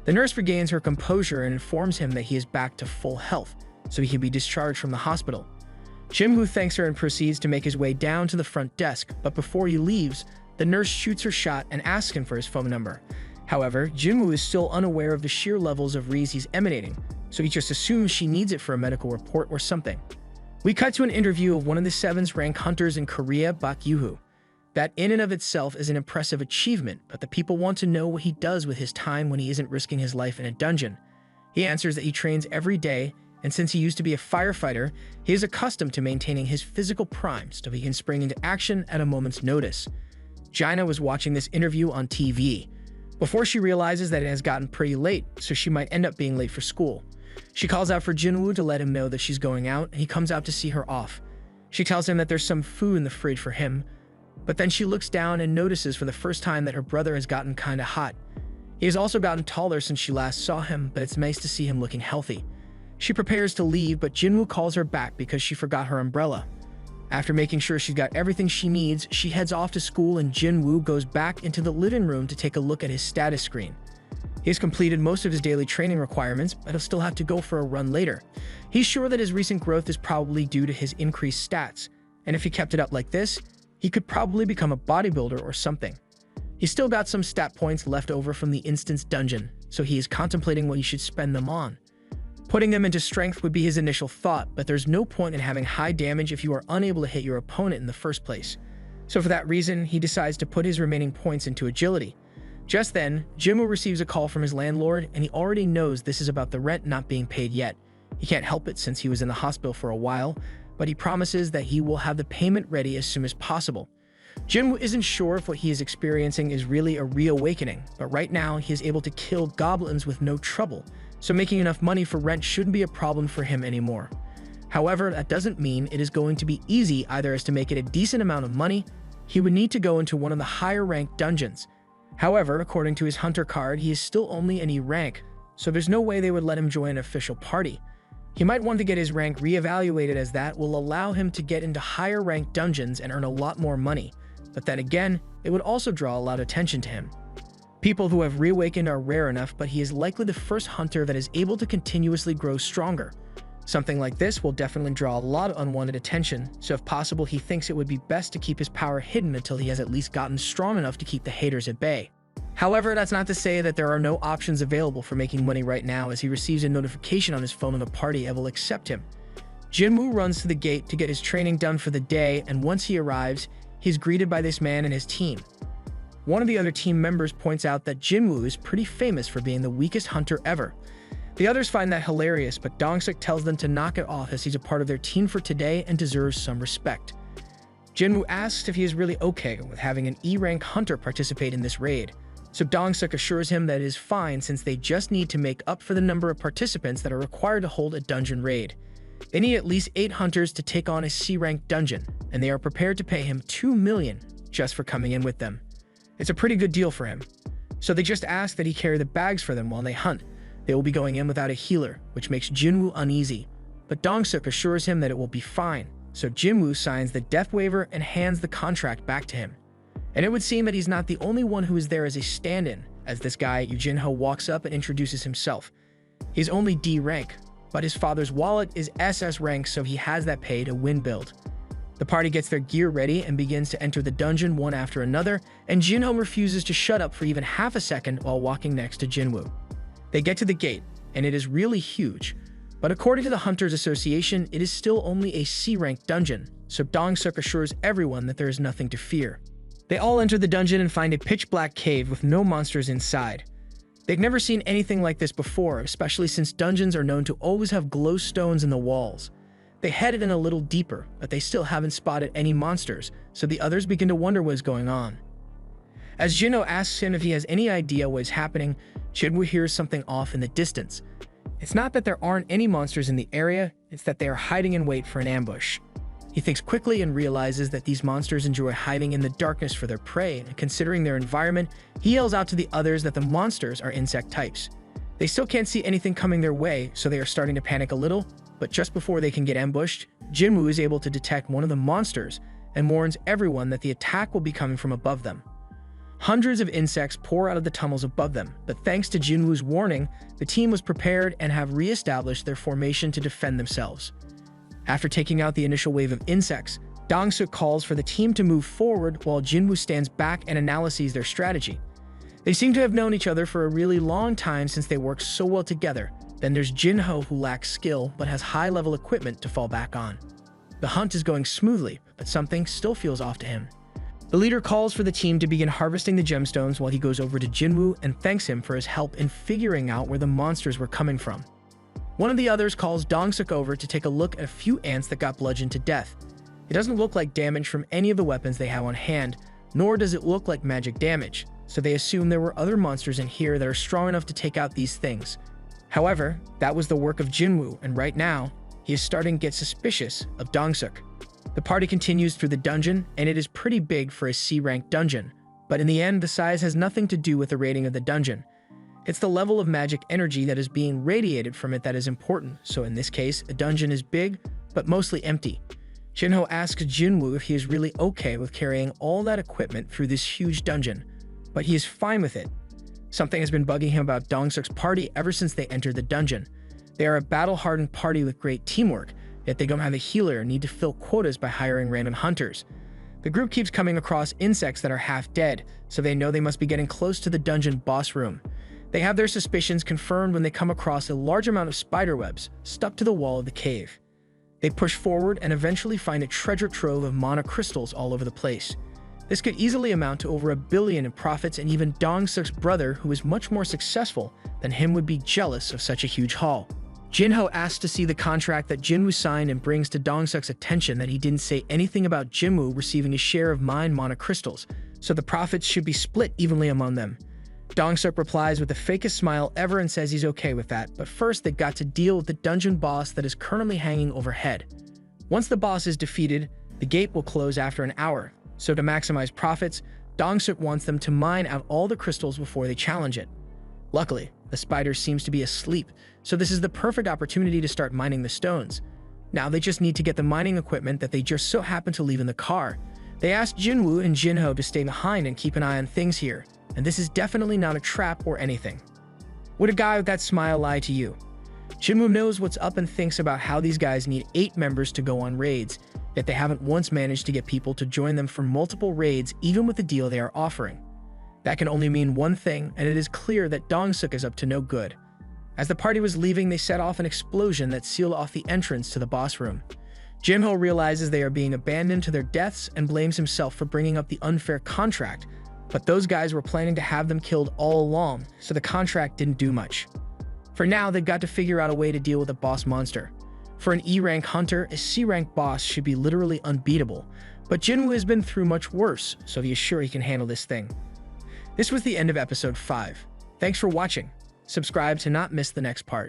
The nurse regains her composure and informs him that he is back to full health, so he can be discharged from the hospital. Jinwoo thanks her and proceeds to make his way down to the front desk, but before he leaves, the nurse shoots her shot and asks him for his phone number. However, Jinwoo is still unaware of the sheer levels of Reese he's emanating, so he just assumes she needs it for a medical report or something. We cut to an interview of one of the 7th rank hunters in Korea, Bak Yuhu. That in and of itself is an impressive achievement, but the people want to know what he does with his time when he isn't risking his life in a dungeon. He answers that he trains every day, and since he used to be a firefighter, he is accustomed to maintaining his physical prime so he can spring into action at a moment's notice. Jaina was watching this interview on TV before she realizes that it has gotten pretty late, so she might end up being late for school. She calls out for Jinwoo to let him know that she's going out, and he comes out to see her off. She tells him that there's some food in the fridge for him, but then she looks down and notices for the first time that her brother has gotten kinda hot. He has also gotten taller since she last saw him, but it's nice to see him looking healthy. She prepares to leave, but Jinwoo calls her back because she forgot her umbrella. After making sure she's got everything she needs, she heads off to school and Jinwoo goes back into the living room to take a look at his status screen. He has completed most of his daily training requirements, but he'll still have to go for a run later. He's sure that his recent growth is probably due to his increased stats, and if he kept it up like this, he could probably become a bodybuilder or something. He's still got some stat points left over from the instance dungeon, so he is contemplating what he should spend them on. Putting them into strength would be his initial thought, but there's no point in having high damage if you are unable to hit your opponent in the first place. So for that reason, he decides to put his remaining points into agility. Just then, Jinwoo receives a call from his landlord, and he already knows this is about the rent not being paid yet. He can't help it since he was in the hospital for a while, but he promises that he will have the payment ready as soon as possible. Jinwoo isn't sure if what he is experiencing is really a reawakening, but right now he is able to kill goblins with no trouble, so making enough money for rent shouldn't be a problem for him anymore. However, that doesn't mean it is going to be easy either, as to make it a decent amount of money, he would need to go into one of the higher ranked dungeons. However, according to his hunter card, he is still only an E rank, so there's no way they would let him join an official party. He might want to get his rank reevaluated, as that will allow him to get into higher ranked dungeons and earn a lot more money, but then again, it would also draw a lot of attention to him. People who have reawakened are rare enough, but he is likely the first hunter that is able to continuously grow stronger. Something like this will definitely draw a lot of unwanted attention, so if possible, he thinks it would be best to keep his power hidden until he has at least gotten strong enough to keep the haters at bay. However, that's not to say that there are no options available for making money right now, as he receives a notification on his phone of a party that will accept him. Jinwoo runs to the gate to get his training done for the day, and once he arrives, he is greeted by this man and his team. One of the other team members points out that Jinwoo is pretty famous for being the weakest hunter ever. The others find that hilarious, but Dongsuk tells them to knock it off, as he's a part of their team for today and deserves some respect. Jinwoo asks if he is really okay with having an E-rank hunter participate in this raid, so Dongsuk assures him that it is fine, since they just need to make up for the number of participants that are required to hold a dungeon raid. They need at least 8 hunters to take on a C-rank dungeon, and they are prepared to pay him 2 million just for coming in with them. It's a pretty good deal for him. So they just ask that he carry the bags for them while they hunt. They will be going in without a healer, which makes Jinwoo uneasy. But Dongsuk assures him that it will be fine, so Jinwoo signs the death waiver and hands the contract back to him. And it would seem that he's not the only one who is there as a stand-in, as this guy, Yujinho, walks up and introduces himself. He's only D rank, but his father's wallet is SS rank, so he has that pay to win build. The party gets their gear ready and begins to enter the dungeon one after another, and Jinho refuses to shut up for even half a second while walking next to Jinwoo. They get to the gate, and it is really huge, but according to the Hunters Association, it is still only a C-rank dungeon, so Dongsuk assures everyone that there is nothing to fear. They all enter the dungeon and find a pitch-black cave with no monsters inside. They've never seen anything like this before, especially since dungeons are known to always have glow stones in the walls. They headed in a little deeper, but they still haven't spotted any monsters, so the others begin to wonder what is going on. As Jinho asks him if he has any idea what is happening, Jinwoo hears something off in the distance. It's not that there aren't any monsters in the area, it's that they are hiding in wait for an ambush. He thinks quickly and realizes that these monsters enjoy hiding in the darkness for their prey, and considering their environment, he yells out to the others that the monsters are insect types. They still can't see anything coming their way, so they are starting to panic a little, but just before they can get ambushed, Jinwoo is able to detect one of the monsters and warns everyone that the attack will be coming from above them. Hundreds of insects pour out of the tunnels above them, but thanks to Jinwoo's warning, the team was prepared and have re-established their formation to defend themselves. After taking out the initial wave of insects, Dongsuk calls for the team to move forward while Jinwoo stands back and analyzes their strategy. They seem to have known each other for a really long time since they work so well together. Then there's Jinho, who lacks skill but has high-level equipment to fall back on. The hunt is going smoothly, but something still feels off to him. The leader calls for the team to begin harvesting the gemstones while he goes over to Jinwoo and thanks him for his help in figuring out where the monsters were coming from. One of the others calls Dongsuk over to take a look at a few ants that got bludgeoned to death. It doesn't look like damage from any of the weapons they have on hand, nor does it look like magic damage, so they assume there were other monsters in here that are strong enough to take out these things. However, that was the work of Jinwoo, and right now, he is starting to get suspicious of Dongsuk. The party continues through the dungeon, and it is pretty big for a C-rank dungeon, but in the end, the size has nothing to do with the rating of the dungeon. It's the level of magic energy that is being radiated from it that is important, so in this case, a dungeon is big, but mostly empty. Jinho asks Jinwoo if he is really okay with carrying all that equipment through this huge dungeon, but he is fine with it. Something has been bugging him about Dong-seok's party ever since they entered the dungeon. They are a battle-hardened party with great teamwork, yet they don't have a healer and need to fill quotas by hiring random hunters. The group keeps coming across insects that are half dead, so they know they must be getting close to the dungeon boss room. They have their suspicions confirmed when they come across a large amount of spiderwebs stuck to the wall of the cave. They push forward and eventually find a treasure trove of mana crystals all over the place. This could easily amount to over $1 billion in profits, and even Dong-seok's brother, who is much more successful than him, would be jealous of such a huge haul. Jinho asks to see the contract that Jinwoo signed and brings to Dong-seok's attention that he didn't say anything about Jinwoo receiving a share of mine mana crystals, so the profits should be split evenly among them. Dong-seok replies with the fakest smile ever and says he's okay with that, but first they've got to deal with the dungeon boss that is currently hanging overhead. Once the boss is defeated, the gate will close after an hour, so to maximize profits, Dong-seok wants them to mine out all the crystals before they challenge it. Luckily, the spider seems to be asleep, so this is the perfect opportunity to start mining the stones. Now they just need to get the mining equipment that they just so happen to leave in the car. They ask Jinwoo and Jinho to stay behind and keep an eye on things here, and this is definitely not a trap or anything. Would a guy with that smile lie to you? Jinwoo knows what's up and thinks about how these guys need 8 members to go on raids, yet they haven't once managed to get people to join them for multiple raids even with the deal they are offering. That can only mean one thing, and it is clear that Dong-seok is up to no good. As the party was leaving, they set off an explosion that sealed off the entrance to the boss room. Jinho realizes they are being abandoned to their deaths and blames himself for bringing up the unfair contract, but those guys were planning to have them killed all along, so the contract didn't do much. For now, they've got to figure out a way to deal with a boss monster. For an E-rank hunter, a C-rank boss should be literally unbeatable, but Jinwoo has been through much worse, so he is sure he can handle this thing. This was the end of episode 5. Thanks for watching. Subscribe to not miss the next part.